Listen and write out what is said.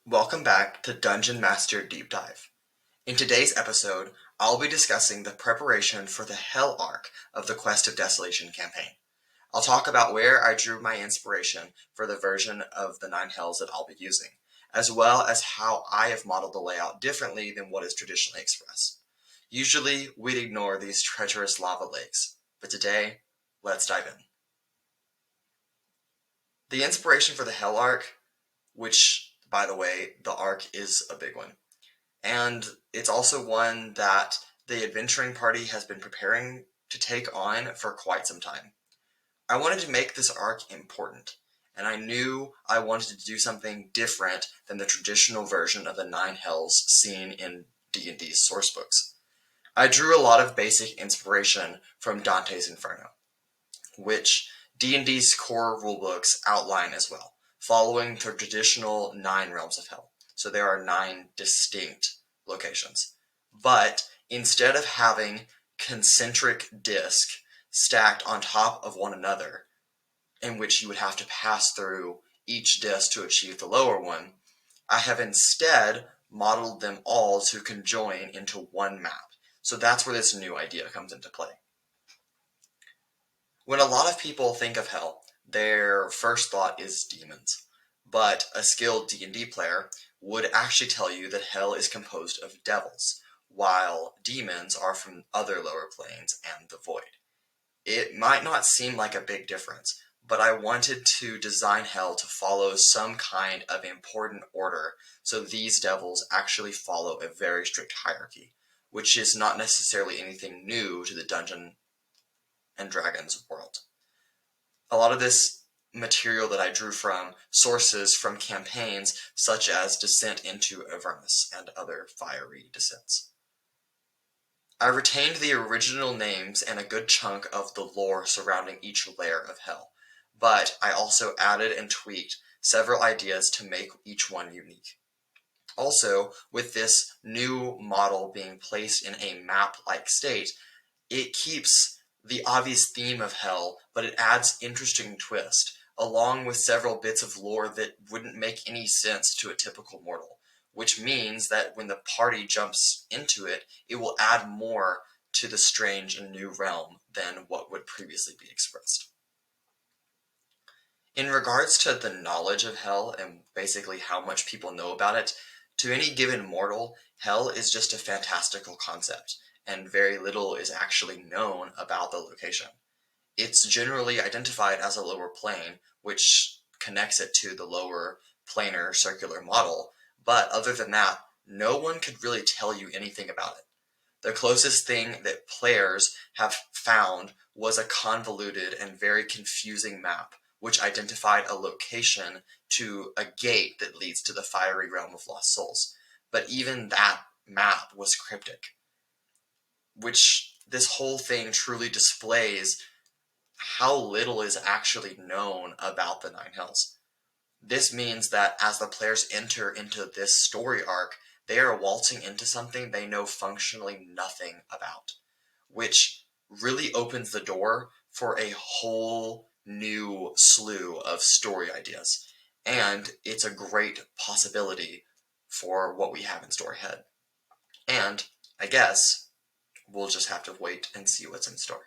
Welcome back to Dungeon Master Deep Dive. In today's episode, I'll be discussing the preparation for the Hell arc of the Quest of Desolation campaign. I'll talk about where I drew my inspiration for the version of the Nine Hells that I'll be using, as well as how I have modeled the layout differently than what is traditionally expressed. Usually, we'd ignore these treacherous lava lakes, but today, let's dive in. The inspiration for the Hell arc, which, by the way, the arc is a big one. And it's also one that the adventuring party has been preparing to take on for quite some time. I wanted to make this arc important, and I knew I wanted to do something different than the traditional version of the Nine Hells seen in D&D's sourcebooks. I drew a lot of basic inspiration from Dante's Inferno, which D&D's core rulebooks outline as well, following the traditional 9 realms of hell. So there are 9 distinct locations. But instead of having concentric discs stacked on top of one another, in which you would have to pass through each disc to achieve the lower one, I have instead modeled them all to conjoin into one map. So that's where this new idea comes into play. When a lot of people think of hell, their first thought is demons. But a skilled D&D player would actually tell you that hell is composed of devils, while demons are from other lower planes and the void. It might not seem like a big difference, but I wanted to design hell to follow some kind of important order, so these devils actually follow a very strict hierarchy, which is not necessarily anything new to the Dungeon and Dragons world. A lot of this material that I drew from sources from campaigns such as Descent into Avernus and other fiery descents. I retained the original names and a good chunk of the lore surrounding each layer of hell, but I also added and tweaked several ideas to make each one unique. Also, with this new model being placed in a map-like state, it keeps the obvious theme of hell, but it adds interesting twist, along with several bits of lore that wouldn't make any sense to a typical mortal, which means that when the party jumps into it, it will add more to the strange and new realm than what would previously be expressed. In regards to the knowledge of hell and basically how much people know about it, to any given mortal, hell is just a fantastical concept, and very little is actually known about the location. It's generally identified as a lower plane, which connects it to the lower planar circular model, but other than that, no one could really tell you anything about it. The closest thing that players have found was a convoluted and very confusing map, which identified a location to a gate that leads to the fiery realm of lost souls. But even that map was cryptic, which this whole thing truly displays how little is actually known about the Nine Hells. This means that as the players enter into this story arc, they are waltzing into something they know functionally nothing about, which really opens the door for a whole new slew of story ideas. And it's a great possibility for what we have in store ahead. And I guess we'll just have to wait and see what's in store.